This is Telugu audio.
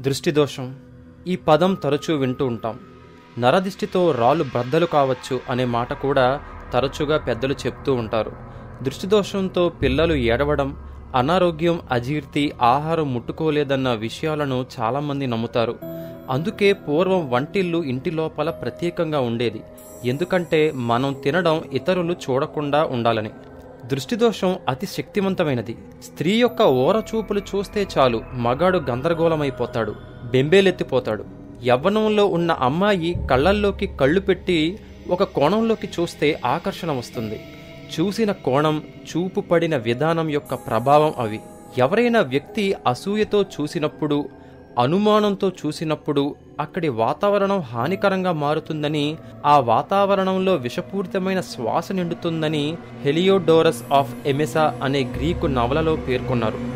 దృష్టిదోషం ఈ పదం తరచూ వింటూ ఉంటాం. నరదిష్టితో రాళ్ళు బ్రద్దలు కావచ్చు అనే మాట కూడా తరచుగా పెద్దలు చెప్తూ ఉంటారు. దృష్టిదోషంతో పిల్లలు ఏడవడం, అనారోగ్యం, అజీర్తి, ఆహారం ముట్టుకోలేదన్న విషయాలను చాలామంది నమ్ముతారు. అందుకే పూర్వం వంటిల్లు ఇంటి లోపల ప్రత్యేకంగా ఉండేది. ఎందుకంటే మనం తినడం ఇతరులు చూడకుండా ఉండాలని. దృష్టిదోషం అతి శక్తివంతమైనది. స్త్రీ యొక్క ఓరచూపులు చూస్తే చాలు మగాడు గందరగోళమైపోతాడు, బెంబేలెత్తిపోతాడు. యవ్వనంలో ఉన్న అమ్మాయి కళ్ళల్లోకి కళ్ళు పెట్టి ఒక కోణంలోకి చూస్తే ఆకర్షణ వస్తుంది. చూసిన కోణం, చూపు పడిన విధానం యొక్క ప్రభావం అవి. ఎవరైనా వ్యక్తి అసూయతో చూసినప్పుడు, అనుమానంతో చూసినప్పుడు అక్కడి వాతావరణం హానికరంగా మారుతుందని, ఆ వాతావరణంలో విషపూరితమైన శ్వాస నిండుతుందని హెలియోడోరస్ ఆఫ్ ఎమెసా అనే గ్రీకు నవలలో పేర్కొన్నారు.